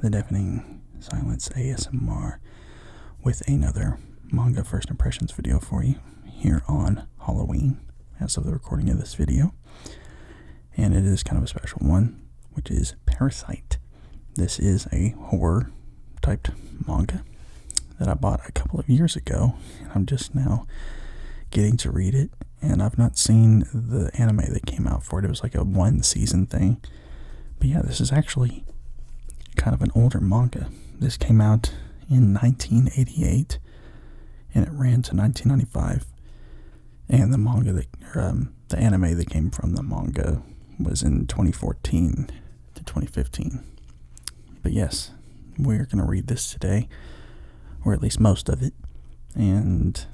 the Deafening Silence ASMR with another manga first impressions video for you here on Halloween as of the recording of this video. And it is kind of a special one, which is Parasyte. This is a horror typed manga that I bought a couple of years ago, and I'm just now getting to read it, and I've not seen the anime that came out for it. It was like a one season thing. But yeah, this is actually kind of an older manga. This came out in 1988, and it ran to 1995. And the manga the anime that came from the manga was in 2014 to 2015. But yes, we're going to read this today, or at least most of it, and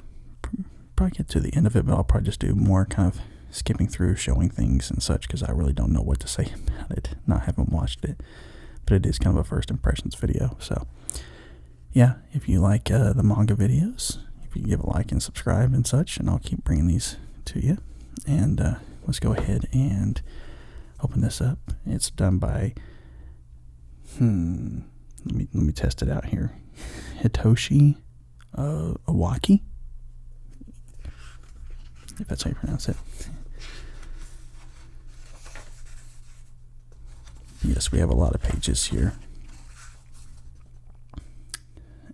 probably get to the end of it, but I'll probably just do more kind of skipping through, showing things and such, because I really don't know what to say about it, not having watched it. But it is kind of a first impressions video. So yeah, if you like the manga videos, if you give a like and subscribe and such, and I'll keep bringing these to you. And let's go ahead and open this up. It's done by let me test it out here. Hitoshi Awaki, if that's how you pronounce it. Yes, we have a lot of pages here,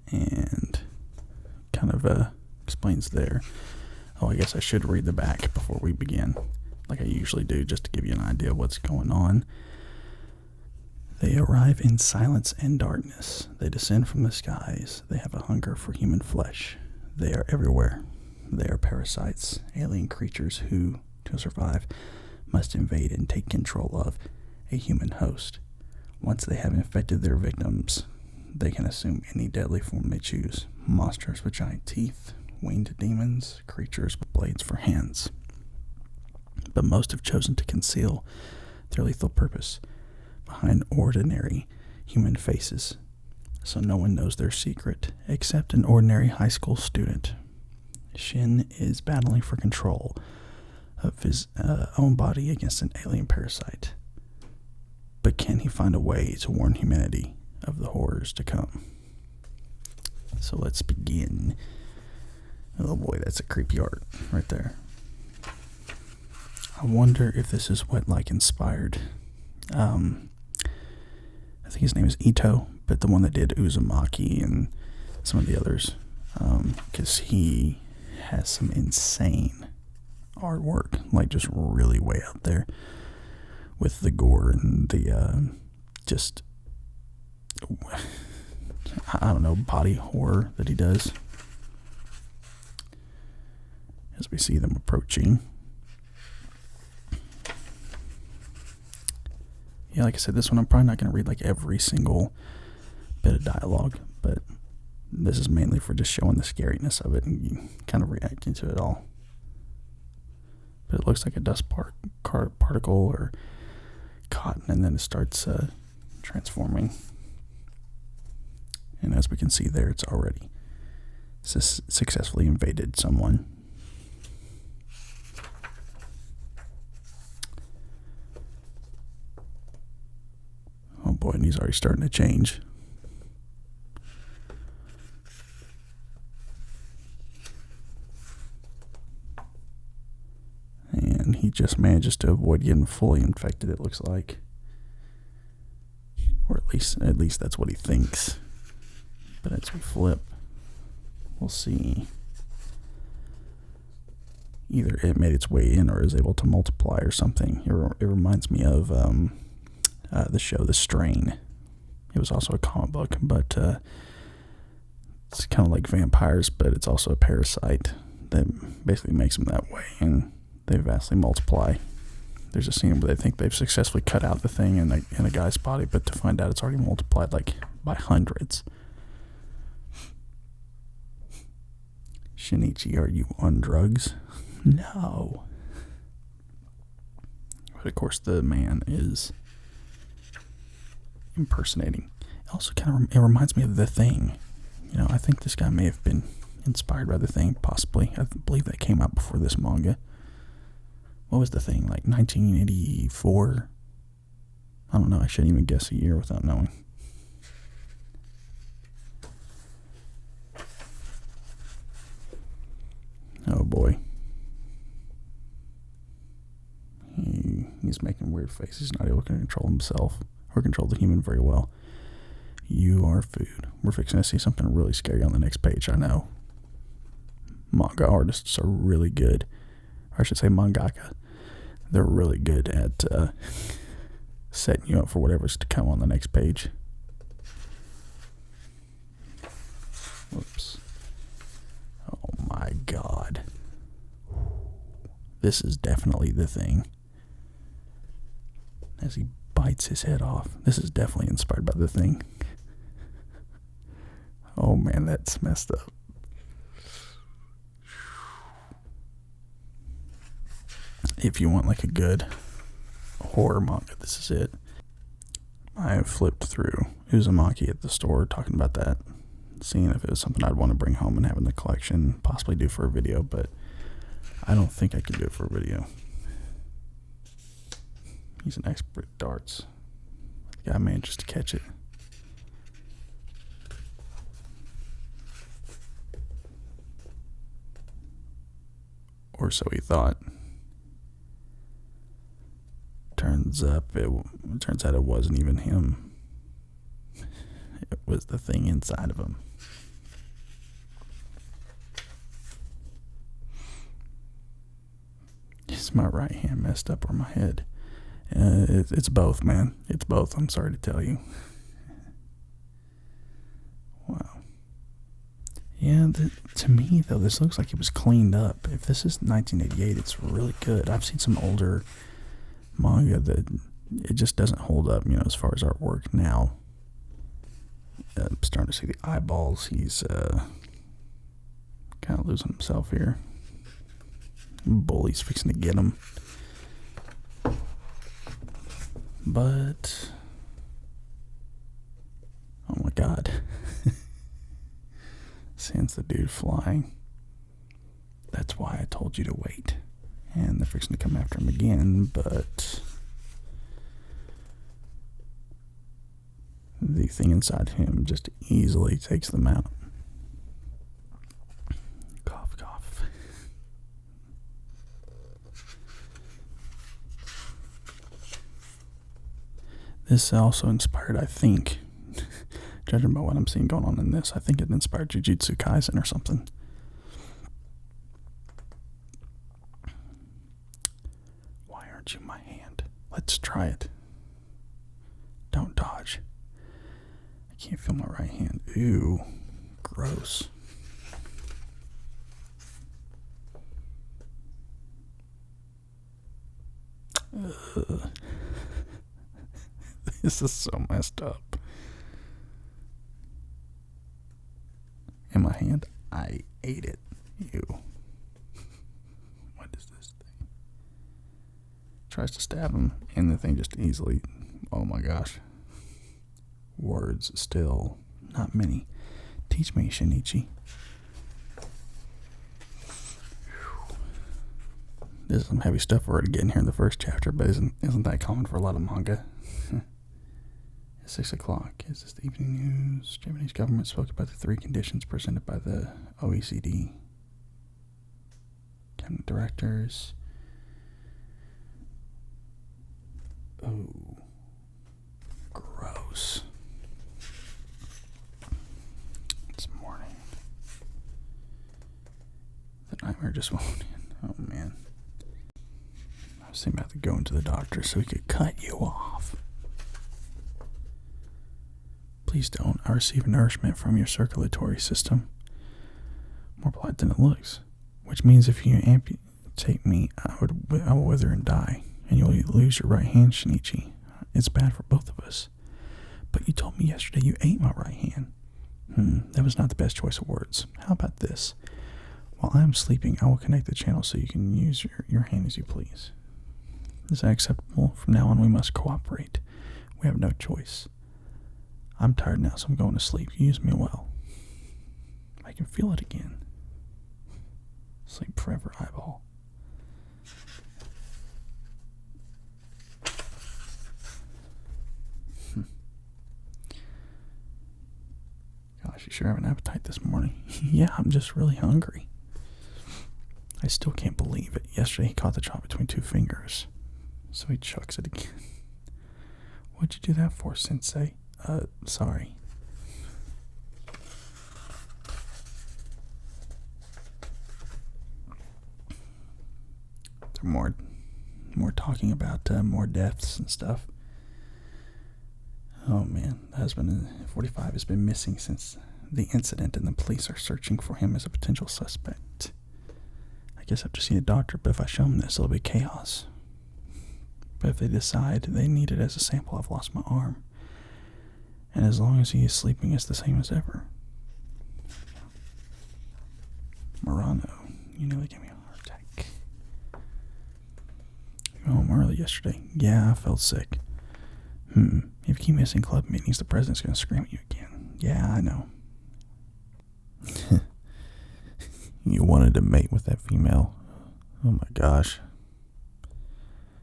and kind of explains there. Oh, I guess I should read the back before we begin, like I usually do, just to give you an idea of what's going on. They arrive in silence and darkness. They descend from the skies. They have a hunger for human flesh. They are everywhere. They are parasites, alien creatures who, to survive, must invade and take control of a human host. Once they have infected their victims, they can assume any deadly form they choose. Monsters with giant teeth, winged demons, creatures with blades for hands. But most have chosen to conceal their lethal purpose behind ordinary human faces, so no one knows their secret except an ordinary high school student. Shin is battling for control of his own body against an alien parasite. But can he find a way to warn humanity of the horrors to come? So let's begin. Oh boy, that's a creepy art right there. I wonder if this is what inspired. I think his name is Ito, but the one that did Uzumaki and some of the others, because he has some insane artwork, just really way out there with the gore and the just, I don't know, body horror that he does as we see them approaching. Yeah, like I said, this one I'm probably not going to read every single bit of dialogue, but this is mainly for just showing the scariness of it and kind of reacting to it all. But it looks like a dust particle or cotton, and then it starts transforming. And as we can see there, it's already successfully invaded someone. Oh boy, and he's already starting to change. And he just manages to avoid getting fully infected, it looks like. Or at least that's what he thinks. But as we flip, we'll see. Either it made its way in or is able to multiply or something. It reminds me of the show The Strain. It was also a comic book, but it's kind of like vampires, but it's also a parasite that basically makes them that way, and they vastly multiply. There's a scene where they think they've successfully cut out the thing in a guy's body, but to find out it's already multiplied by hundreds. Shinichi, are you on drugs? No. But of course the man is impersonating. Also it reminds me of The Thing. I think this guy may have been inspired by The Thing, possibly. I believe that came out before this manga. What was The Thing, 1984? I don't know, I shouldn't even guess a year without knowing. boy. He's making weird faces. He's not able to control himself or control the human very well. You are food. We're fixing to see something really scary on the next page, I know. Manga artists are really good. Or I should say mangaka. They're really good at setting you up for whatever's to come on the next page. Whoops. Oh my god. This is definitely the thing. As he bites his head off. This is definitely inspired by the thing. Oh man, that's messed up. If you want like a good horror manga, this is it. I have flipped through Uzumaki at the store talking about that, seeing if it was something I'd want to bring home and have in the collection, possibly do for a video, but I don't think I could do it for a video. He's an expert at darts. The guy manages to catch it. Or so he thought. Turns out it wasn't even him. It was the thing inside of him. Is my right hand messed up or my head? It's both, man. It's both. I'm sorry to tell you. Wow. Yeah, to me, though, this looks like it was cleaned up. If this is 1988, it's really good. I've seen some older manga that it just doesn't hold up, as far as artwork now. I'm starting to see the eyeballs. He's kind of losing himself here. Bully's fixing to get him. But, oh my god. Sends the dude flying. That's why I told you to wait. And they're fixing to come after him again, but the thing inside him just easily takes them out. Cough, cough. This also inspired, I think, judging by what I'm seeing going on in this, I think it inspired Jujutsu Kaisen or something. Why aren't you my hand? Let's try it. Don't dodge. I can't feel my right hand. Ew. Gross. Ugh. This is so messed up. In my hand, I ate it. Ew. What is this thing? Tries to stab him, and the thing just easily, oh my gosh. Words still, not many. Teach me, Shinichi. This is some heavy stuff we're already getting here in the first chapter, but isn't that common for a lot of manga? 6 o'clock. Is this the evening news? Japanese government spoke about the 3 conditions presented by the OECD. Cabinet directors. Oh. Gross. It's morning. The nightmare just won't end. Oh man. I was thinking about to go into the doctor so he could cut you off. Please don't. I receive nourishment from your circulatory system. More polite than it looks. Which means if you amputate me, I will wither and die. And you'll lose your right hand, Shinichi. It's bad for both of us. But you told me yesterday you ate my right hand. That was not the best choice of words. How about this? While I am sleeping, I will connect the channel so you can use your hand as you please. Is that acceptable? From now on, we must cooperate. We have no choice. I'm tired now, so I'm going to sleep. You use me well. I can feel it again. Sleep forever, eyeball. Gosh, you sure have an appetite this morning. Yeah, I'm just really hungry. I still can't believe it. Yesterday he caught the chop between 2 fingers. So he chucks it again. What'd you do that for, Sensei? Sorry. More talking about more deaths and stuff. Oh man, the husband, 45, has been missing since the incident, and the police are searching for him as a potential suspect. I guess I have to see a doctor, but if I show him this, it'll be chaos. But if they decide they need it as a sample, I've lost my arm. And as long as he is sleeping, it's the same as ever. Murano, you nearly gave me a heart attack. You went home early yesterday. Yeah, I felt sick. If you keep missing club meetings, the president's going to scream at you again. Yeah, I know. You wanted to mate with that female. Oh my gosh.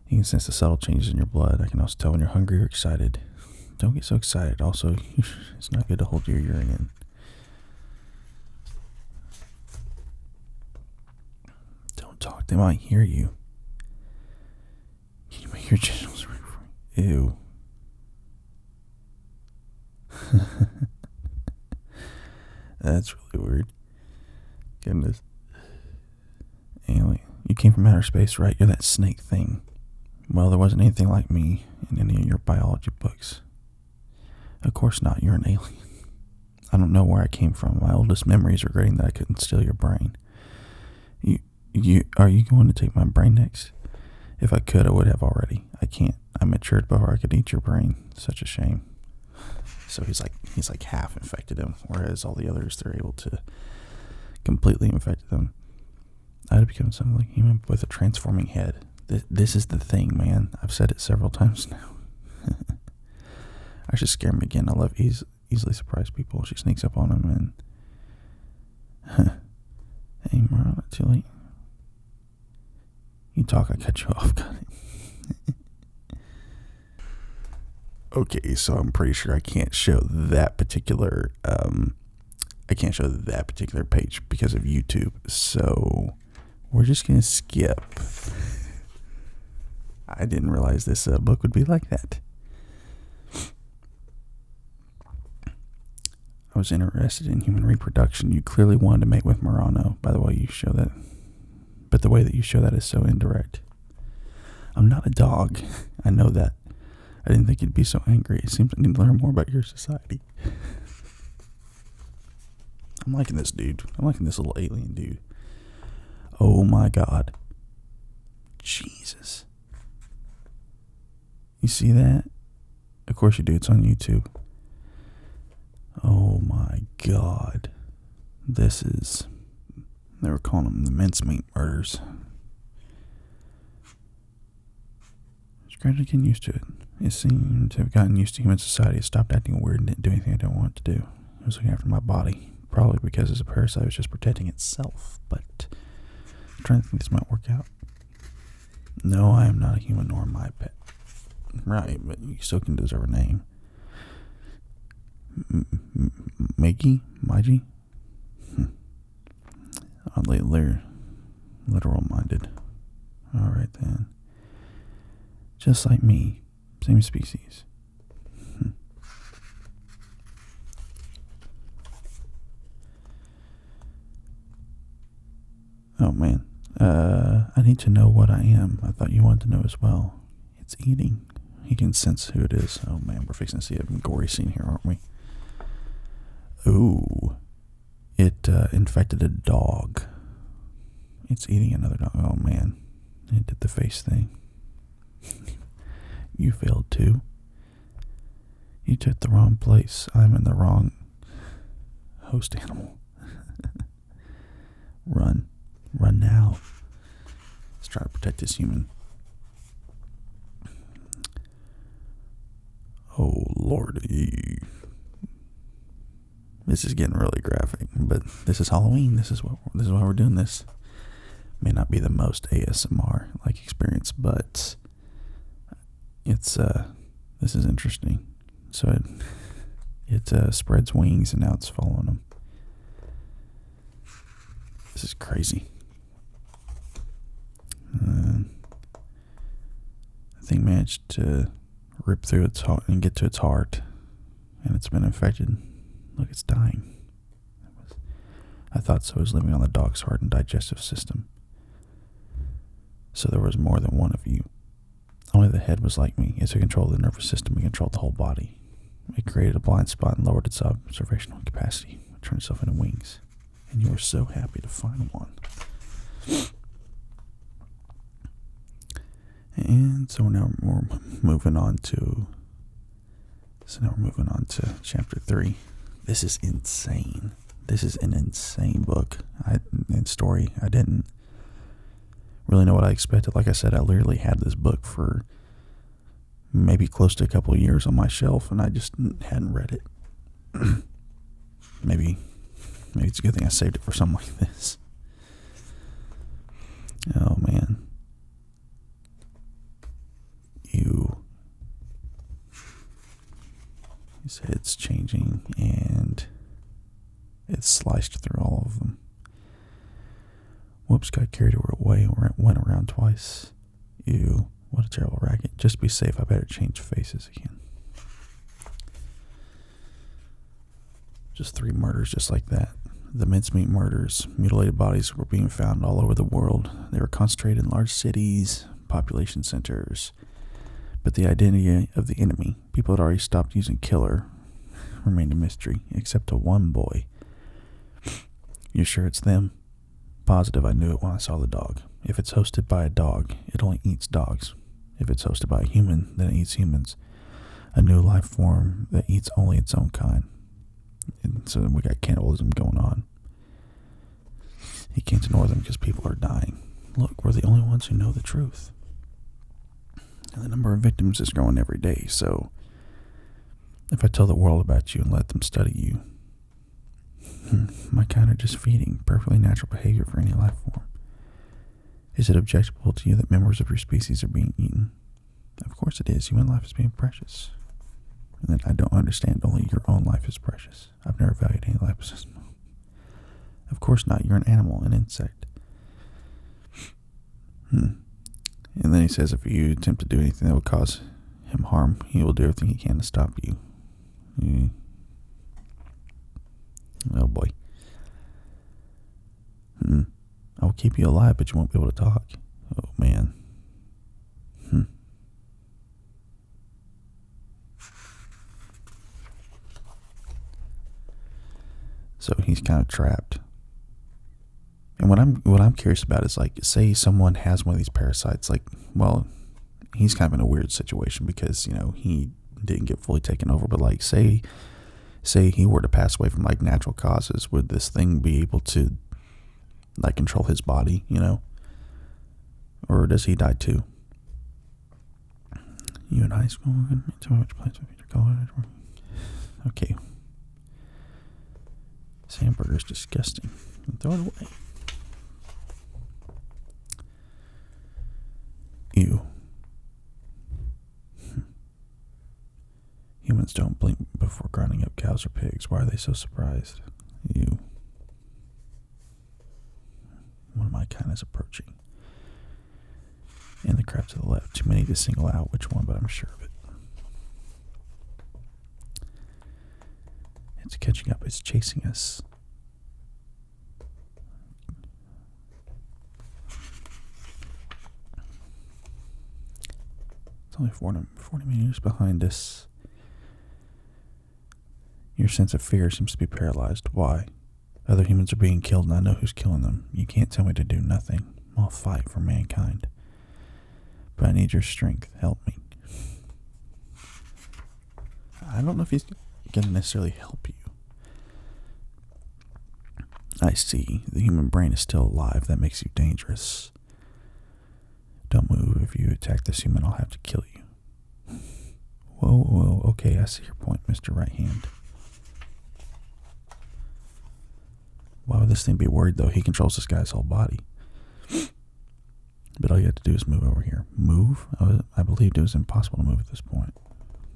You can sense the subtle changes in your blood. I can also tell when you're hungry or excited. Don't get so excited. Also, it's not good to hold your urine in. Don't talk. They might hear you. Can you make your genitals ring? Ew. That's really weird. Goodness. Anyway, you came from outer space, right? You're that snake thing. Well, there wasn't anything like me in any of your biology books. Of course not. You're an alien. I don't know where I came from. My oldest memory is regretting that I couldn't steal your brain. Are you going to take my brain next? If I could, I would have already. I can't. I matured before I could eat your brain. Such a shame. So he's like half infected him, whereas all the others, they're able to completely infect them. I'd become something like human with a transforming head. This is the thing, man. I've said it several times now. I should scare him again. I love easily surprise people. She sneaks up on him and... Hey, Marla, too late. You talk, I cut you off. Got it. Okay, so I'm pretty sure I can't show that particular page because of YouTube. So we're just gonna skip. I didn't realize this book would be like that. I was interested in human reproduction. You clearly wanted to mate with Murano. By the way, you show that, but the way that you show that is so indirect. I'm not a dog. I know that. I didn't think you'd be so angry. It seems I need to learn more about your society. I'm liking this dude. I'm liking this little alien dude. Oh my god. Jesus. You see that? Of course you do. It's on YouTube. Oh my god. This is... They were calling them the mincemeat murders. It's gradually getting used to it. It seemed to have gotten used to human society. It stopped acting weird and didn't do anything I didn't want it to do. It was looking after my body. Probably because as a parasite it was just protecting itself. But I'm trying to think this might work out. No, I am not a human nor my pet. Right, but you still can deserve a name. Maigi? Oddly literal minded. Alright then. Just like me. Same species. Oh man. I need to know what I am. I thought you wanted to know as well. It's eating. He can sense who it is. Oh man, we're fixing to see a gory scene here, aren't we? Ooh. It infected a dog. It's eating another dog. Oh man. It did the face thing. You failed too. You took the wrong place. I'm in the wrong host animal. Run. Run now. Let's try to protect this human. Oh lordy. This is getting really graphic, but this is Halloween. This is why we're doing this. May not be the most ASMR like experience, but it's this is interesting. So it spreads wings and now it's following them. This is crazy. The thing managed to rip through its heart and get to its heart, and it's been infected. Look, it's dying. I thought so. It was living on the dog's heart and digestive system. So there was more than one of you. Only the head was like me. It took control of the nervous system and controlled the whole body. It created a blind spot and lowered its observational capacity. It turned itself into wings. And you were so happy to find one. And so now we're moving on to chapter 3. This is insane. This is an insane book and story. I didn't really know what I expected. Like I said, I literally had this book for maybe close to a couple of years on my shelf, and I just hadn't read it. Maybe it's a good thing I saved it for something like this. Oh, man. His head's changing, and it's sliced through all of them. Whoops, got carried away and went around twice. Ew, what a terrible racket. Just to be safe, I better change faces again. Just 3 murders just like that. The mincemeat murders. Mutilated bodies were being found all over the world. They were concentrated in large cities, population centers. But the identity of the enemy, people had already stopped using killer, remained a mystery, except to one boy. You sure it's them? Positive I knew it when I saw the dog. If it's hosted by a dog, it only eats dogs. If it's hosted by a human, then it eats humans. A new life form that eats only its own kind. And so then we got cannibalism going on. He can't ignore them because people are dying. Look, we're the only ones who know the truth. And the number of victims is growing every day, so if I tell the world about you and let them study you, my kind are just feeding perfectly natural behavior for any life form. Is it objectionable to you that members of your species are being eaten? Of course it is. Human life is being precious. And then I don't understand, only your own life is precious. I've never valued any life system. Of course not. You're an animal, an insect. And then he says if you attempt to do anything that would cause him harm, he will do everything he can to stop you. Oh boy. I will keep you alive, but you won't be able to talk. Oh man. So he's kind of trapped. And what I'm curious about is, like, say someone has one of these parasites, like, well, he's kind of in a weird situation because, you know, he didn't get fully taken over, but like say he were to pass away from like natural causes, would this thing be able to like control his body, you know? Or does he die too? You in high school? Tell me which place of future college. Okay. This hamburger's disgusting. Throw it away. Ew. Humans don't blink before grinding up cows or pigs. Why are they so surprised? Ew. One of my kind is approaching. And the crap to the left. Too many to single out which one, but I'm sure of it. It's catching up. It's chasing us. It's only 40 meters behind us. Your sense of fear seems to be paralyzed. Why? Other humans are being killed and I know who's killing them. You can't tell me to do nothing. I'll fight for mankind. But I need your strength. Help me. I don't know if he's going to necessarily help you. I see. The human brain is still alive. That makes you dangerous. Don't move. If you attack this human, I'll have to kill you. Whoa. Okay, I see your point, Mr. Right Hand. Why would this thing be worried, though? He controls this guy's whole body. But all you have to do is move over here. Move? I believed it was impossible to move at this point.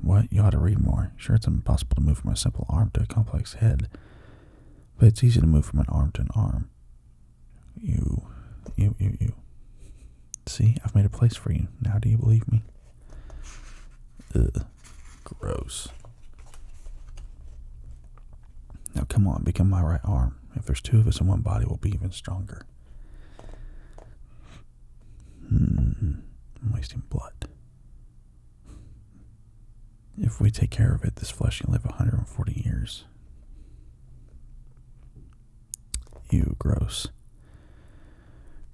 What? You ought to read more. Sure, it's impossible to move from a simple arm to a complex head. But it's easy to move from an arm to an arm. You. See, I've made a place for you. Now do you believe me? Ugh. Gross. Now come on, become my right arm. If there's two of us in one body, we'll be even stronger. I'm wasting blood. If we take care of it, this flesh can live 140 years. Ew, gross.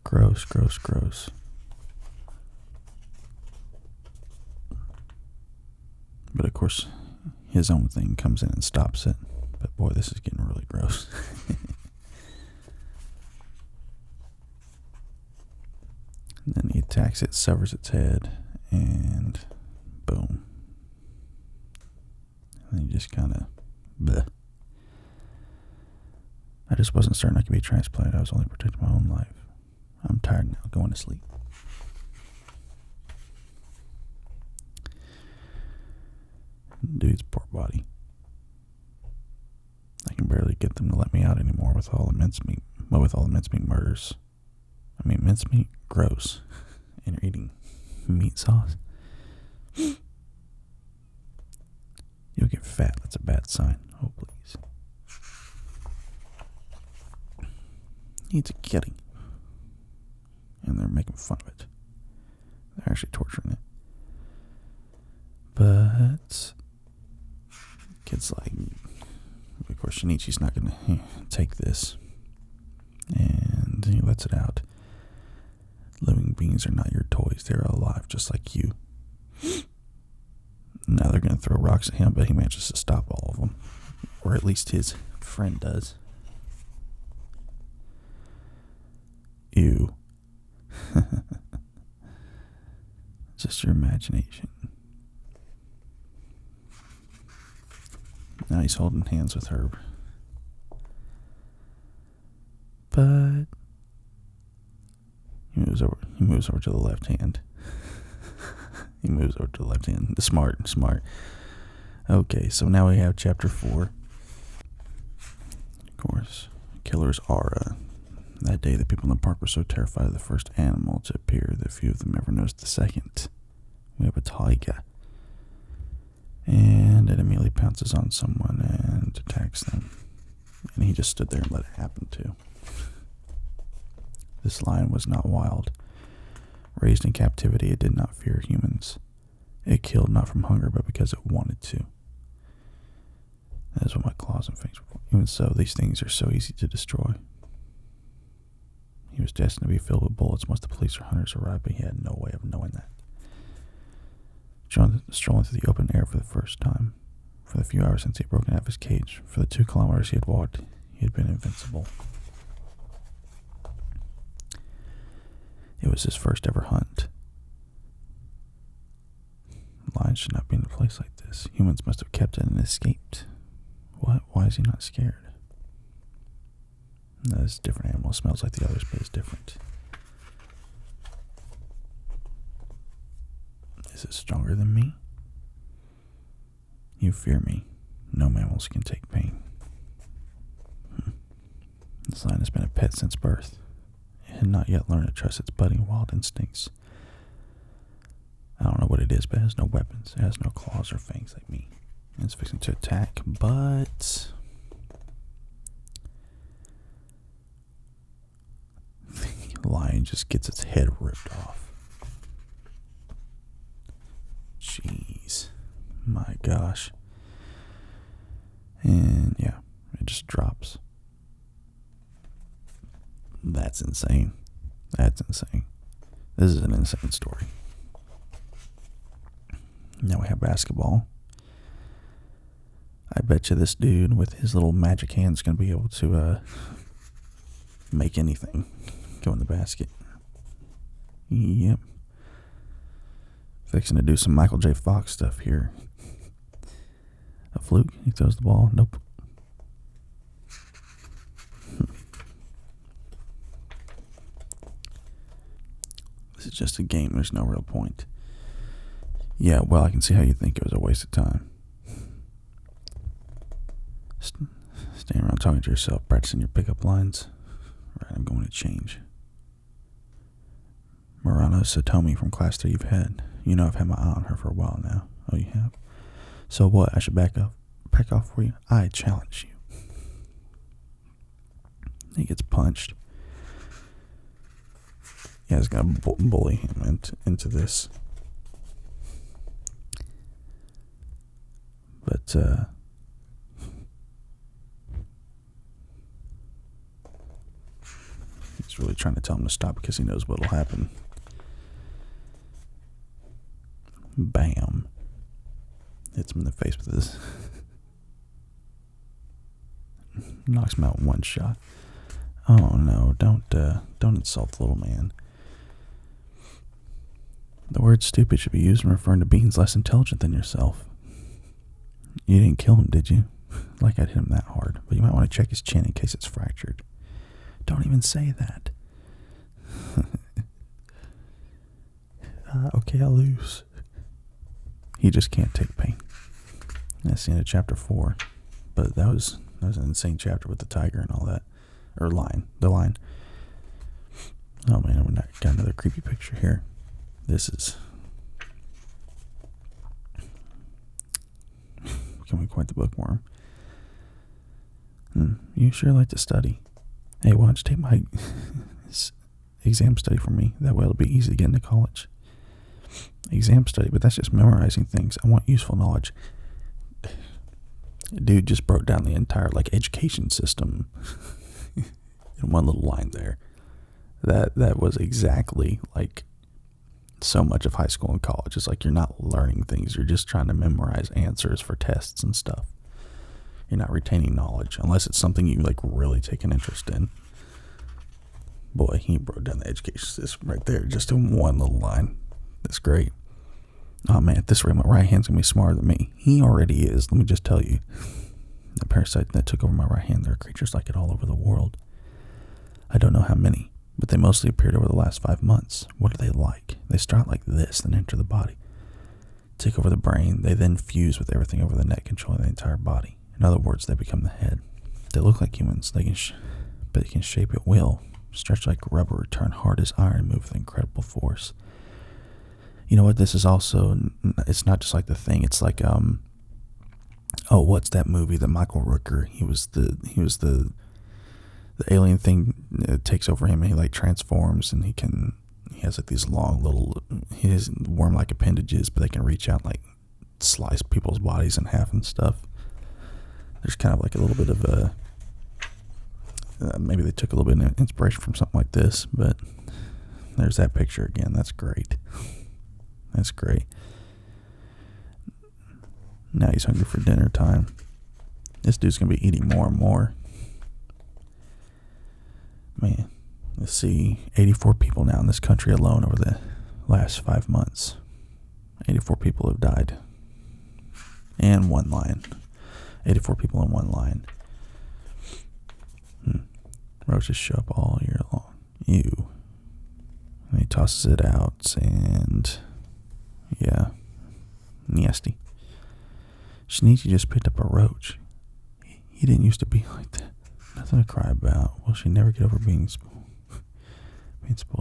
Gross, gross, gross. But of course, his own thing comes in and stops it. But boy, this is getting really gross. And then he attacks it, severs its head, and boom. And then he just kind of, bleh. I just wasn't certain I could be transplanted. I was only protecting my own life. I'm tired now, going to sleep. Dude's poor body. I can barely get them to let me out anymore with all the mincemeat. Well, with all the mincemeat murders. I mean, mincemeat, gross. And you're eating meat sauce. You'll get fat. That's a bad sign. Oh, please. Needs a kitty. And they're making fun of it. They're actually torturing it. But kid's like, of course, Shinichi's not going to take this. And he lets it out. Living beings are not your toys. They're alive just like you. Now they're going to throw rocks at him, but he manages to stop all of them. Or at least his friend does. Ew. Just your imagination. Now he's holding hands with Herb. But he moves over to the left hand. He moves over to the left hand. Smart. Okay, so now we have chapter 4. Of course, killer's aura. That day, the people in the park were so terrified of the first animal to appear that few of them ever noticed the second. We have a tiger. And it immediately pounces on someone and attacks them. And he just stood there and let it happen too. This lion was not wild. Raised in captivity, it did not fear humans. It killed not from hunger, but because it wanted to. That is what my claws and fangs were for. Even so, these things are so easy to destroy. He was destined to be filled with bullets once the police or hunters arrived, but he had no way of knowing that. Strolling through the open air for the first time. For the few hours since he had broken out of his cage, for the 2 kilometers he had walked, he had been invincible. It was his first ever hunt. Lions should not be in a place like this. Humans must have kept it and escaped. What? Why is he not scared? No, this is a different animal. It smells like the others, but it's different. Is it stronger than me? You fear me. No mammals can take pain. This lion has been a pet since birth. It had not yet learned to trust its budding wild instincts. I don't know what it is, but it has no weapons. It has no claws or fangs like me. It's fixing to attack, but the lion just gets its head ripped off. Jeez. My gosh. And yeah, it just drops. That's insane. That's insane. This is an insane story. Now we have basketball. I bet you this dude with his little magic hand is going to be able to make anything go in the basket. Yep. Fixing to do some Michael J. Fox stuff here. A fluke. He throws the ball. Nope. This is just a game. There's no real point. Yeah, well, I can see how you think it was a waste of time. Staying around talking to yourself, practicing your pickup lines. Right, I'm going to change. Murano Satomi from Class 3 you've had. You know I've had my eye on her for a while now. Oh, you have? So what? I should back off for you? I challenge you. He gets punched. Yeah, he's going to bully him into this. But, he's really trying to tell him to stop because he knows what'll happen. Bam. Hits him in the face with this. Knocks him out in one shot. Oh no, don't insult the little man. The word stupid should be used when referring to beings less intelligent than yourself. You didn't kill him, did you? Like I'd hit him that hard. But you might want to check his chin in case it's fractured. Don't even say that. Okay, I'll lose. He just can't take pain. That's the end of chapter 4. But that was an insane chapter with the tiger and all that. Or lion. The lion. Oh man, we got another creepy picture here. This is becoming quite the bookworm. You sure like to study. Hey, why don't you take my exam study for me? That way it'll be easy to get into college. Exam study, but that's just memorizing things. I want useful knowledge. Dude just broke down the entire education system in one little line there. That was exactly like so much of high school and college. It's like you're not learning things. You're just trying to memorize answers for tests and stuff. You're not retaining knowledge unless it's something you really take an interest in. Boy, he broke down the education system right there just in one little line. That's great. Oh man, at this rate, my right hand's gonna be smarter than me. He already is, let me just tell you. The parasite that took over my right hand, there are creatures like it all over the world. I don't know how many, but they mostly appeared over the last 5 months. What are they like? They start like this, then enter the body. Take over the brain, they then fuse with everything over the neck, controlling the entire body. In other words, they become the head. They look like humans, but they can shape at will, stretch like rubber, turn hard as iron, and move with incredible force. You know what? This is also, it's not just like The Thing. It's like, what's that movie that Michael Rooker, he was the alien thing that takes over him and he transforms and he has these long little, he has worm-like appendages, but they can reach out and slice people's bodies in half and stuff. There's kind of a little bit of a, maybe they took a little bit of inspiration from something like this, but there's that picture again. That's great. That's great. Now he's hungry for dinner time. This dude's going to be eating more and more. Man, let's see. 84 people now in this country alone over the last 5 months. 84 people have died. And one lion. 84 people and one lion. Roaches show up all year long. Ew. And he tosses it out and... yeah. Nasty. Shinichi just picked up a roach. He didn't used to be like that. Nothing to cry about. Will she never get over being spoiled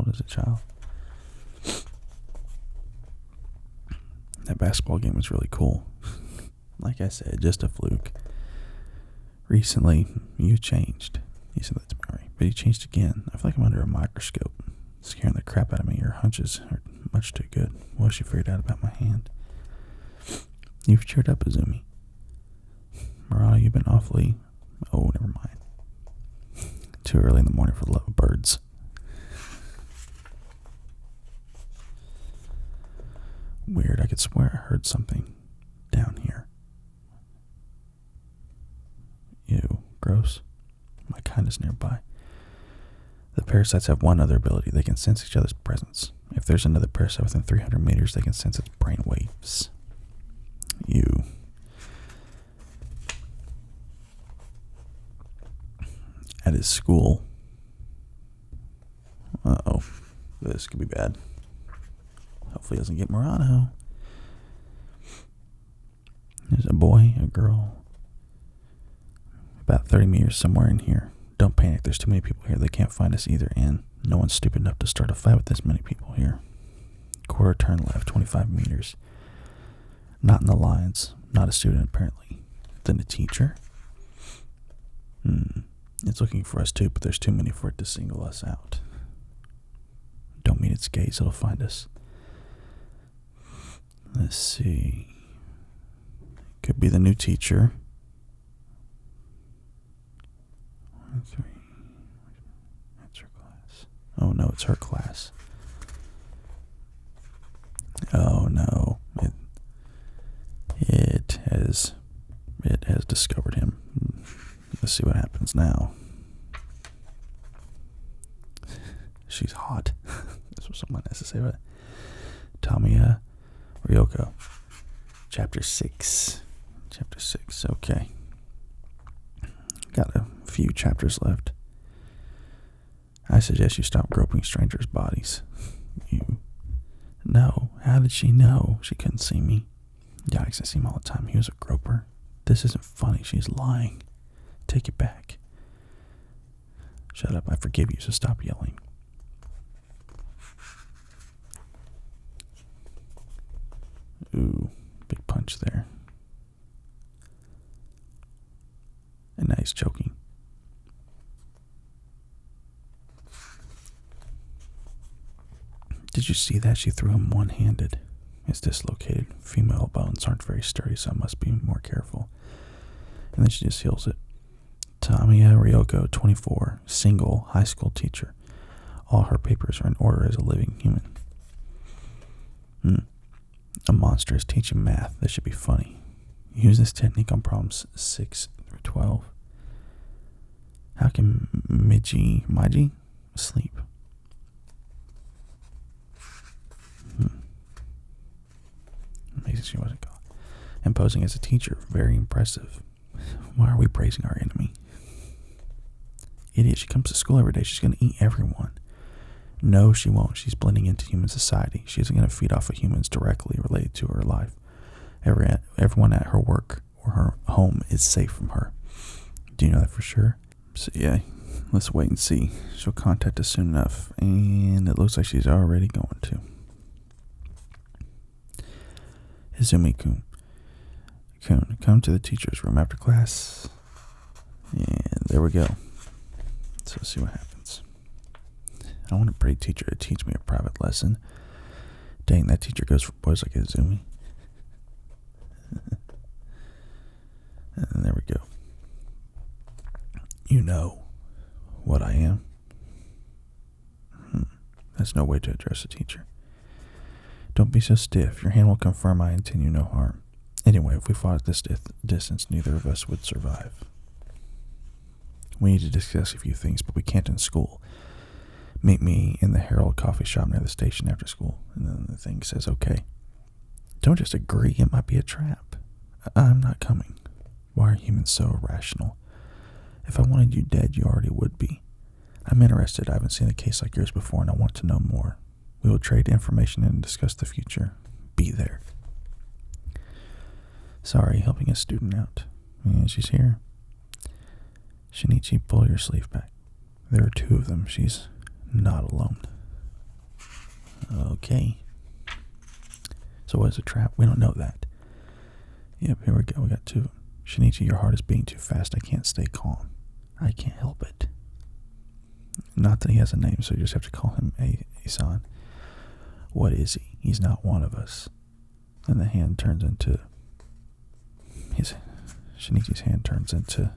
as a child? That basketball game was really cool. Like I said, just a fluke. Recently, you changed. You said that to me, right? But you changed again. I feel like I'm under a microscope. Scaring the crap out of me. Your hunches are much too good. What she figured out about my hand? You've cheered up, Izumi. Murano, you've been awfully... oh, never mind. Too early in the morning for the love of birds. Weird, I could swear I heard something down here. Ew, gross. My kind is nearby. The parasites have one other ability. They can sense each other's presence. If there's another parasite within 300 meters, they can sense its brain waves. Ew. At his school. Uh-oh. This could be bad. Hopefully he doesn't get Murano. There's a boy, a girl. About 30 meters somewhere in here. Don't panic. There's too many people here. They can't find us either. And No one's stupid enough to start a fight with this many people here. Quarter turn left, 25 meters. Not in the lines. Not a student, apparently. Then a teacher. It's looking for us too, but there's too many for it to single us out. Don't meet its gaze, it'll find us. Let's see. Could be the new teacher. 1, 3. That's her class. Oh no, it's her class. Oh no. It has discovered him. Let's see what happens now. She's hot. That's what someone has to say about it. Tamiya, Ryoko. Chapter 6. Chapter 6, okay. Got a few chapters left. I suggest you stop groping strangers' bodies. No. How did she know? She couldn't see me. Yikes, I see him all the time. He was a groper. This isn't funny. She's lying. Take it back. Shut up. I forgive you, so stop yelling. Ooh, big punch there. And now he's choking. Did you see that? She threw him one-handed. It's dislocated. Female bones aren't very sturdy, so I must be more careful. And then she just heals it. Tamiya Ryoko, 24, single, high school teacher. All her papers are in order as a living human. A monster is teaching math. This should be funny. Use this technique on problems 6 through 12. How can Maiji sleep? Amazing she wasn't caught. And posing as a teacher, very impressive. Why are we praising our enemy? Idiot, she comes to school every day. She's going to eat everyone. No, she won't. She's blending into human society. She isn't going to feed off of humans directly related to her life. Everyone at her work or her home is safe from her. Do you know that for sure? So yeah, let's wait and see. She'll contact us soon enough. And it looks like she's already going to. Izumi-kun. Come to the teacher's room after class. And there we go. So let's see what happens. I want a pretty teacher to teach me a private lesson. Dang, that teacher goes for boys like Izumi. And there we go. You know what I am. That's no way to address a teacher. Don't be so stiff. Your hand will confirm I intend you no harm. Anyway, if we fought at this distance, neither of us would survive. We need to discuss a few things, but we can't in school. Meet me in the Herald coffee shop near the station after school. And then the thing says, okay. Don't just agree. It might be a trap. I'm not coming. Why are humans so irrational? If I wanted you dead, you already would be. I'm interested. I haven't seen a case like yours before, and I want to know more. We will trade information and discuss the future. Be there. Sorry, helping a student out. Yeah, she's here. Shinichi, pull your sleeve back. There are 2 of them. She's not alone. Okay. So what is a trap? We don't know that. Yep, here we go. We got 2 of them. Shinichi, your heart is beating too fast. I can't stay calm. I can't help it. Not that he has a name, so you just have to call him A-san. What is he? He's not one of us. And the hand turns into... Shinichi's hand turns into...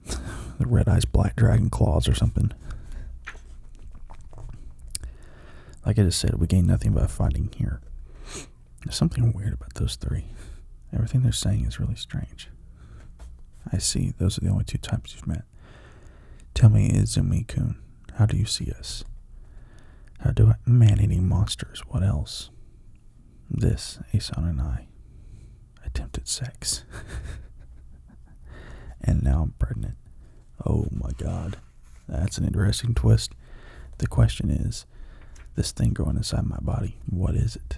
the Red Eyes Black Dragon claws or something. Like I just said, we gain nothing by fighting here. There's something weird about those 3. Everything they're saying is really strange. I see. Those are the only 2 types you've met. Tell me, Izumi-kun, how do you see us? How do I... Man-eating monsters. What else? This, Asan and I. Attempted sex. And now I'm pregnant. Oh my god. That's an interesting twist. The question is, this thing growing inside my body, what is it?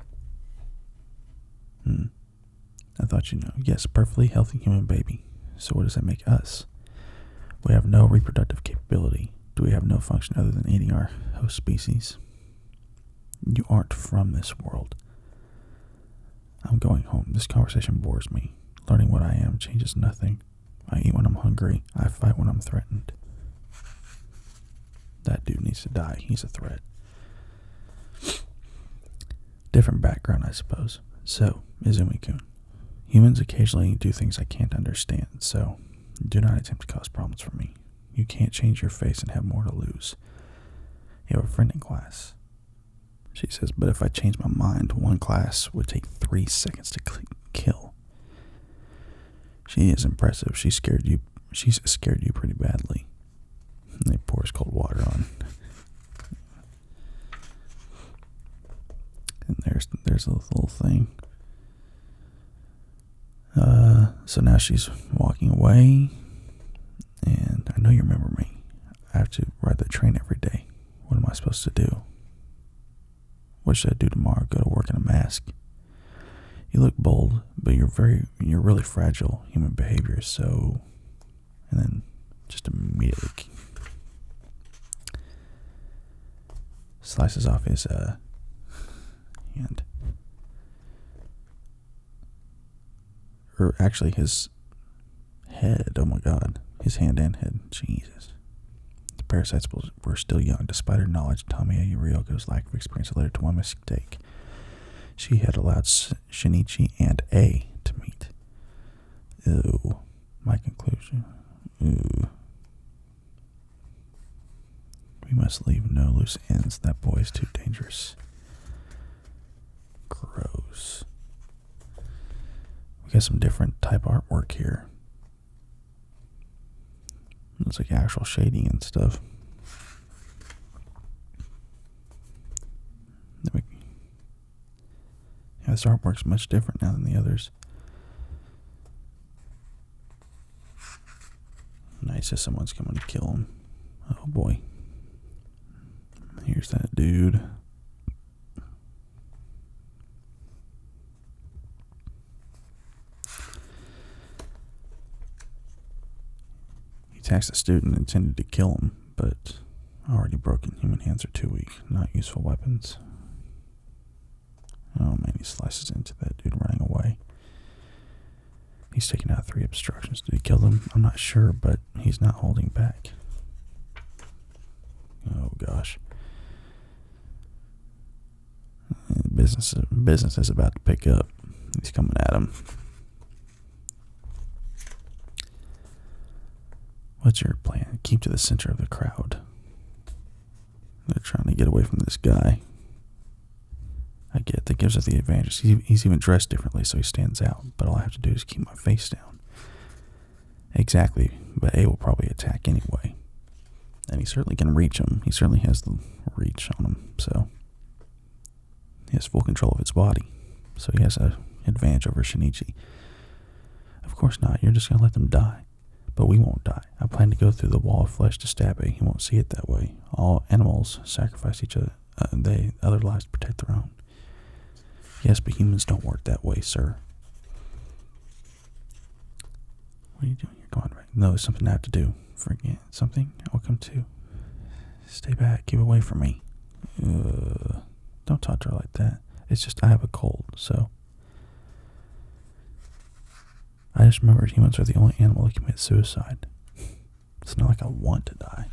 I thought you know. Yes, a perfectly healthy human baby. So what does that make us? We have no reproductive capability. Do we have no function other than eating our host species? You aren't from this world. I'm going home. This conversation bores me. Learning what I am changes nothing. I eat when I'm hungry. I fight when I'm threatened. That dude needs to die. He's a threat. Different background, I suppose. So, Izumi-kun. Humans occasionally do things I can't understand, so do not attempt to cause problems for me. You can't change your face and have more to lose. You have a friend in class. She says, but if I change my mind, one class would take 3 seconds to kill. She is impressive. She's scared you pretty badly. And they pours cold water on. And there's a little thing. So now she's walking away. And I know you remember me. I have to ride the train every day. What am I supposed to do? What should I do tomorrow? Go to work in a mask? You look bold, but you're really fragile human behavior, so... And then just immediately slices off his hand. Or actually his head, oh my god. His hand and head, Jesus. The Parasytes were still young. Despite her knowledge, Tamiya Ryoko's lack of experience led her to one mistake. She had allowed Shinichi and A to meet. Ew. My conclusion. Ooh. We must leave no loose ends. That boy is too dangerous. Gross. We got some different type artwork here. Looks like actual shading and stuff. Yeah, this artwork's much different now than the others. Nice as someone's coming to kill him. Oh boy. Here's that dude. He attacked the student intended to kill him, but already broken. Human hands are too weak. Not useful weapons. Oh man, he slices into that dude running away. He's taken out 3 obstructions. Did he kill them? I'm not sure, but he's not holding back. Oh gosh. Business is about to pick up. He's coming at him. What's your plan? Keep to the center of the crowd. They're trying to get away from this guy. I get that gives us the advantage. He's even dressed differently, so he stands out. But all I have to do is keep my face down. Exactly, but A will probably attack anyway. And he certainly can reach him. He certainly has the reach on him, so... He has full control of its body, so he has an advantage over Shinichi. Of course not, you're just going to let them die. But we won't die. I plan to go through the wall of flesh to stab A. He won't see it that way. All animals sacrifice each other. Other lives to protect their own. Yes, but humans don't work that way, sir. What are you doing? You're going right. No, there's something I have to do. Forget something? I'll come too. Stay back. Keep away from me. Don't talk to her like that. It's just I have a cold, so... I just remembered humans are the only animal that commit suicide. It's not like I want to die.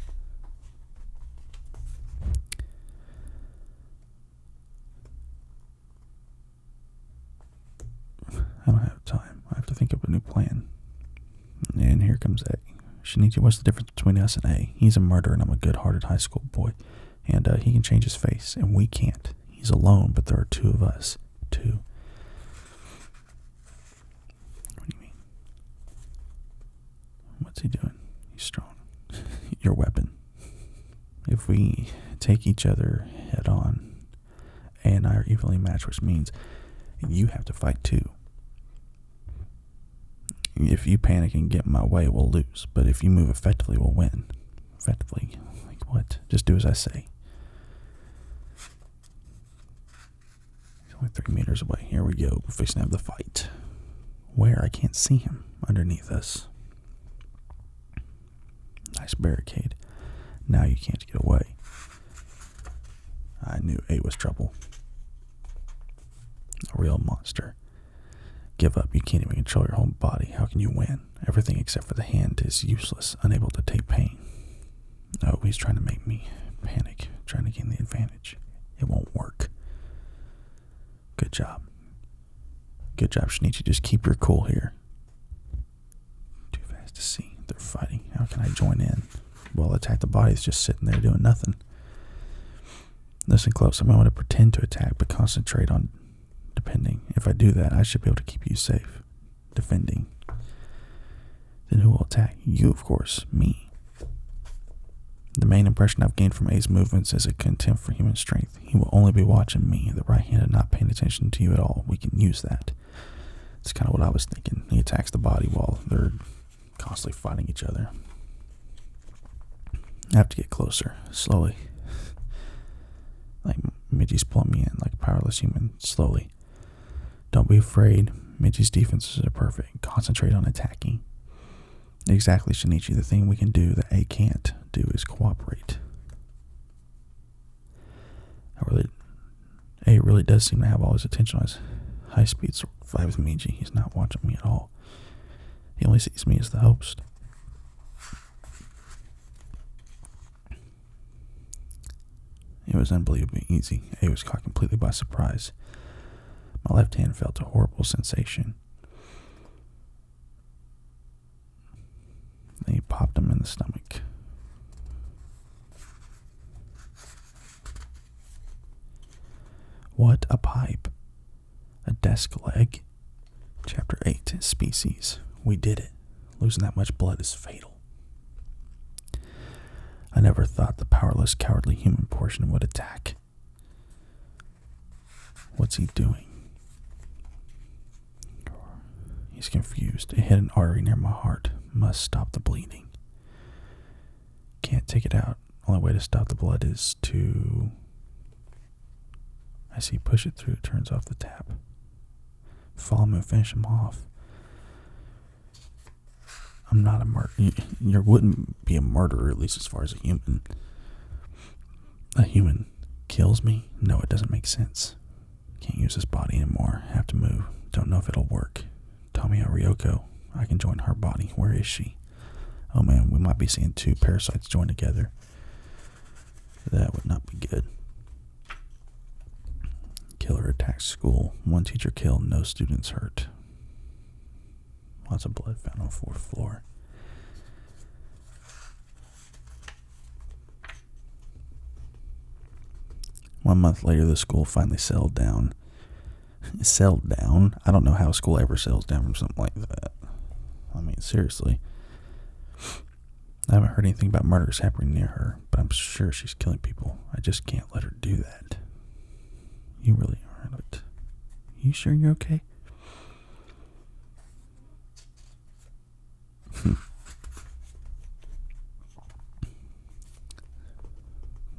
I don't have time. I have to think of a new plan. And here comes A. Shinichi, what's the difference between us and A? He's a murderer and I'm a good-hearted high school boy. And he can change his face, and we can't. He's alone, but there are 2 of us. 2. What do you mean? What's he doing? He's strong. Your weapon. If we take each other head on, A and I are evenly matched, which means you have to fight too. If you panic and get in my way, we'll lose. But if you move effectively, we'll win. Effectively? Like what? Just do as I say. He's only 3 meters away. Here we go. We're fixing to have the fight. Where? I can't see him underneath us. Nice barricade. Now you can't get away. I knew A was trouble. A real monster. Give up. You can't even control your whole body. How can you win? Everything except for the hand is useless, unable to take pain. Oh, he's trying to make me panic, trying to gain the advantage. It won't work. Good job. Good job, Shinichi. Just keep your cool here. Too fast to see. They're fighting. How can I join in? Well, attack the body is just sitting there doing nothing. Listen close. I'm going to pretend to attack, but concentrate on defending. If I do that, I should be able to keep you safe. Defending. Then who will attack? You, of course. Me. The main impression I've gained from A's movements is a contempt for human strength. He will only be watching me, the right-handed, not paying attention to you at all. We can use that. It's kind of what I was thinking. He attacks the body while they're constantly fighting each other. I have to get closer, slowly. Like Miji's pulling me in, like a powerless human, slowly. Don't be afraid. Miji's defenses are perfect. Concentrate on attacking. Exactly, Shinichi. The thing we can do that A can't do is cooperate. A really does seem to have all his attention on his high-speed fight with Miji. He's not watching me at all. He only sees me as the host. It was unbelievably easy. A was caught completely by surprise. My left hand felt a horrible sensation. Then he popped him in the stomach. What a pipe. A desk leg. Chapter 8, Species. We did it. Losing that much blood is fatal. I never thought the powerless, cowardly human portion would attack. What's he doing? He's confused. It hit an artery near my heart. Must stop the bleeding. Can't take it out. Only way to stop the blood is to... I see. Push it through. It turns off the tap. Follow him and finish him off. I'm not a murderer. You wouldn't be a murderer, at least as far as a human. A human kills me? No, it doesn't make sense. Can't use this body anymore. Have to move. Don't know if it'll work. Tamiya Ryoko. I can join her body. Where is she? Oh man, we might be seeing two parasites join together. That would not be good. Killer attacks school. One teacher killed, no students hurt. Lots of blood found on the 4th floor. One month later, the school finally settled down. Settled down? I don't know how a school ever settles down from something like that. I mean, seriously. I haven't heard anything about murders happening near her, but I'm sure she's killing people. I just can't let her do that. You really aren't. You sure you're okay?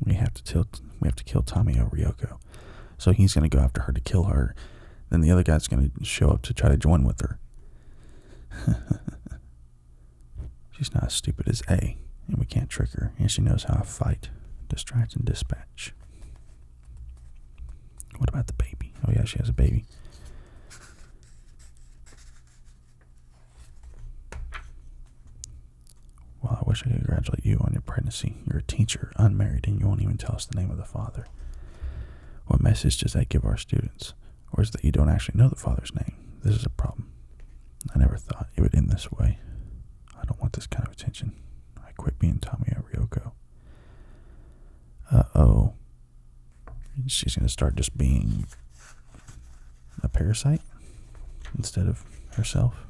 We have to kill Tamiya Ryoko. So he's going to go after her to kill her. Then the other guy's going to show up to try to join with her. She's not as stupid as A, and we can't trick her. And she knows how to fight. Distract and dispatch. What about the baby? Oh yeah, she has a baby. Well, I wish I could congratulate you on your pregnancy. You're a teacher, unmarried, and you won't even tell us the name of the father. What message does that give our students? Or is it that you don't actually know the father's name? This is a problem. I never thought it would end this way. I don't want this kind of attention. I quit being Tamiya Ryoko. Uh-oh. She's going to start just being a parasite instead of herself.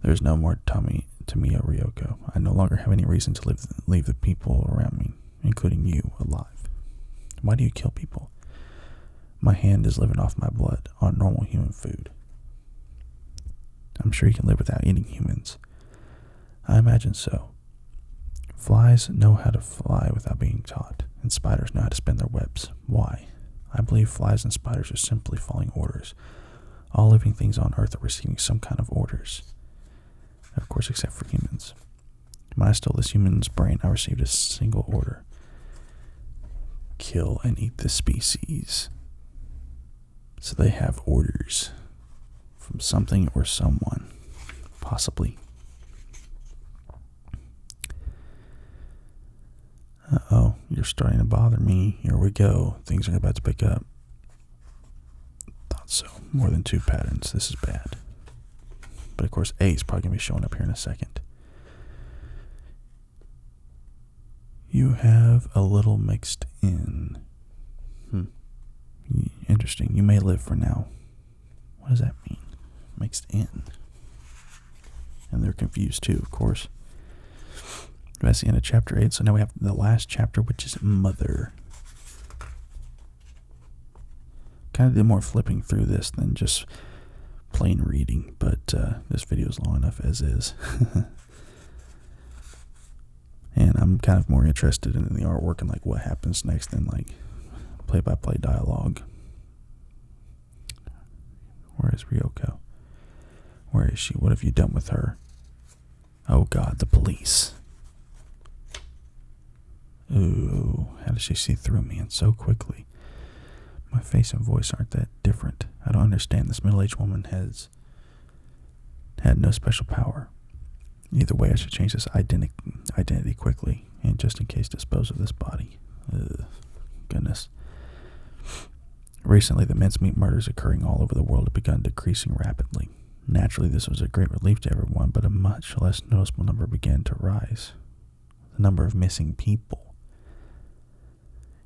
There's no more Tamiya Ryoko. I no longer have any reason to leave the people around me, including you, alive. Why do you kill people? My hand is living off my blood on normal human food. I'm sure you can live without eating humans. I imagine so. Flies know how to fly without being taught, and spiders know how to spin their webs. Why? I believe flies and spiders are simply following orders. All living things on Earth are receiving some kind of orders. Of course, except for humans. When I stole this human's brain, I received a single order. Kill and eat the species. So they have orders from something or someone, possibly. Uh-oh, you're starting to bother me. Here we go. Things are about to pick up. Thought so. More than 2 patterns. This is bad. But of course, A is probably going to be showing up here in a second. You have a little mixed in. Interesting. You may live for now. What does that mean? Mixed in. And they're confused too, of course. That's the end of chapter 8. So now we have the last chapter, which is Mother. Kind of did more flipping through this than just plain reading, but this video is long enough as is. And I'm kind of more interested in the artwork and like what happens next than like play-by-play dialogue. Where is Ryoko? Where is she? What have you done with her? Oh God, the police. Ooh, how does she see through me and so quickly? My face and voice aren't that different. I don't understand. This middle-aged woman has had no special power. Either way, I should change this identity quickly, and just in case dispose of this body. Ugh, goodness. Recently, the mincemeat murders occurring all over the world have begun decreasing rapidly. Naturally, this was a great relief to everyone, but a much less noticeable number began to rise. The number of missing people.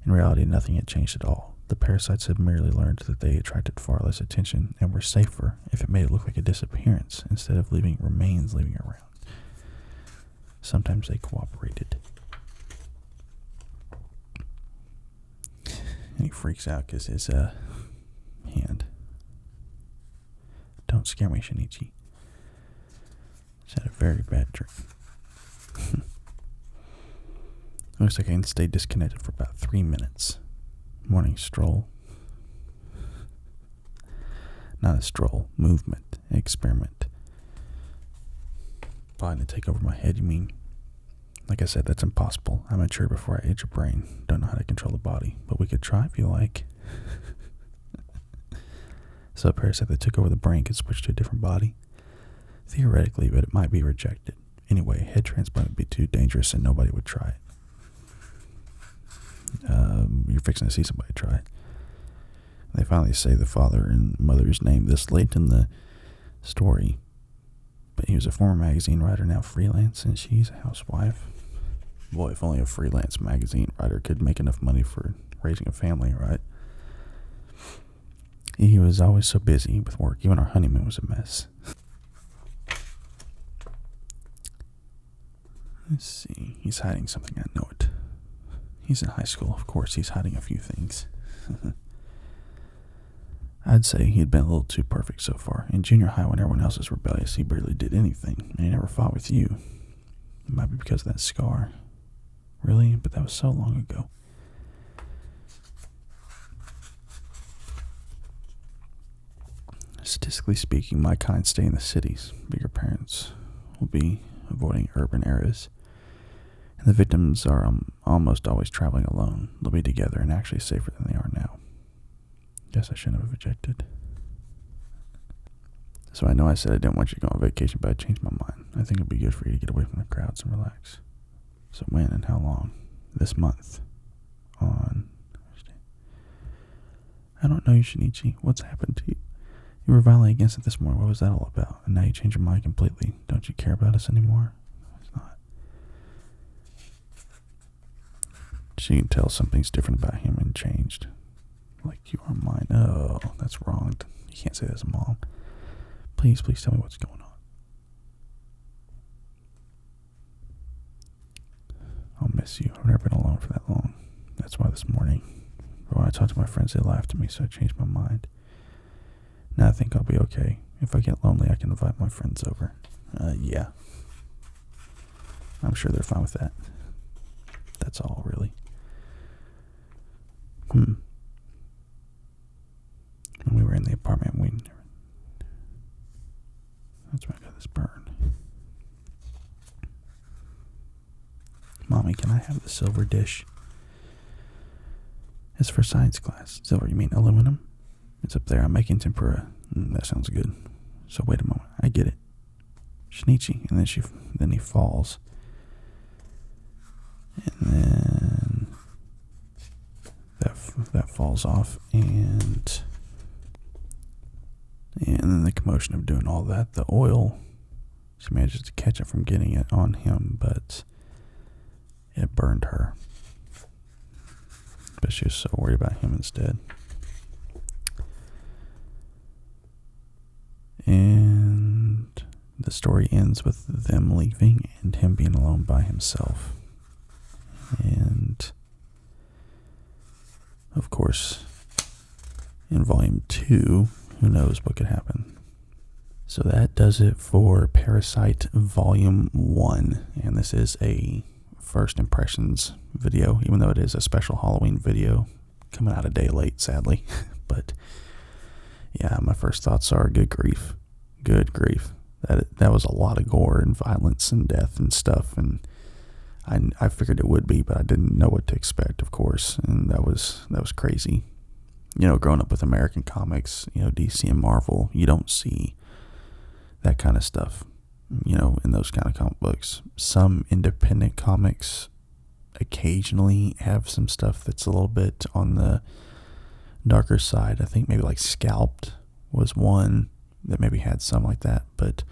In reality, nothing had changed at all. The parasites had merely learned that they attracted far less attention and were safer if it made it look like a disappearance instead of leaving remains leaving around. Sometimes they cooperated. And he freaks out because his hand. Don't scare me, Shinichi. Just had a very bad dream. Looks like I can stay disconnected for about 3 minutes. Morning stroll. Not a stroll. Movement. Experiment. Plotting to take over my head, you mean? Like I said, that's impossible. I'm mature before I age a brain. Don't know how to control the body. But we could try if you like. So a parasite that took over the brain could switch to a different body? Theoretically, but it might be rejected. Anyway, head transplant would be too dangerous and nobody would try it. You're fixing to see somebody try it. They finally say the father and mother's name this late in the story. But he was a former magazine writer, now freelance, and she's a housewife. Boy, if only a freelance magazine writer could make enough money for raising a family, right? He was always so busy with work. Even our honeymoon was a mess. Let's see. He's hiding something. I know it. He's in high school. Of course, he's hiding a few things. I'd say he had been a little too perfect so far. In junior high, when everyone else was rebellious, he barely did anything. And he never fought with you. It might be because of that scar. Really? But that was so long ago. Statistically speaking, my kind stay in the cities. Bigger parents will be avoiding urban areas. And the victims are almost always traveling alone. They'll be together and actually safer than they are now. Guess I shouldn't have objected. So I know I said I didn't want you to go on vacation, but I changed my mind. I think it'd be good for you to get away from the crowds and relax. So when and how long? This month. On Thursday. I don't know you, Shinichi. What's happened to you? You were violent against it this morning. What was that all about? And now you changed your mind completely. Don't you care about us anymore? It's not. She can tell something's different about him and changed. Like, you are mine. Oh, that's wrong. You can't say that as a mom. Please tell me what's going on. I'll miss you. I've never been alone for that long. That's why this morning, but when I talked to my friends, they laughed at me, so I changed my mind. Now I think I'll be okay. If I get lonely, I can invite my friends over. Yeah. I'm sure they're fine with that. That's all, really. When we were in the apartment, that's why I got this burn. I have the silver dish. It's for science class. Silver, you mean aluminum? It's up there. I'm making tempura. That sounds good. So wait a moment. I get it. Shinichi. And then he falls. And then that falls off, and then the commotion of doing all that, the oil, she manages to catch it from getting it on him, but it burned her. But she was so worried about him instead. And the story ends with them leaving and him being alone by himself. And of course, in volume 2, who knows what could happen. So that does it for Parasyte volume 1. And this is a first impressions video, even though it is a special Halloween video, coming out a day late, sadly. But yeah, my first thoughts are good grief. Good grief. That was a lot of gore and violence and death and stuff, and I figured it would be, but I didn't know what to expect, of course, and that was crazy. You know, growing up with American comics, you know, DC and Marvel, you don't see that kind of stuff, you know, in those kind of comic books. Some independent comics occasionally have some stuff that's a little bit on the darker side. I think maybe like Scalped was one that maybe had some like that, but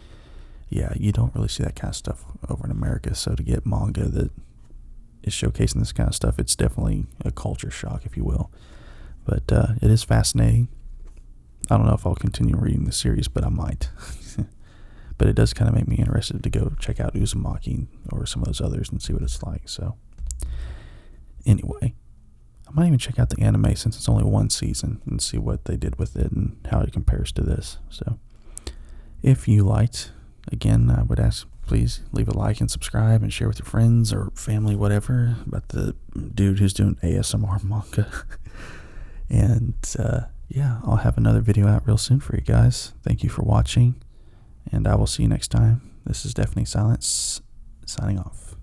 yeah, you don't really see that kind of stuff over in America. So to get manga that is showcasing this kind of stuff, it's definitely a culture shock, if you will. But it is fascinating. I don't know if I'll continue reading the series, but I might. But it does kind of make me interested to go check out Uzumaki or some of those others and see what it's like. So anyway, I might even check out the anime since it's only one season and see what they did with it and how it compares to this. So if you liked, again, I would ask, please leave a like and subscribe and share with your friends or family, whatever, about the dude who's doing ASMR manga. And yeah, I'll have another video out real soon for you guys. Thank you for watching, and I will see you next time. This is Deafening Silence, signing off.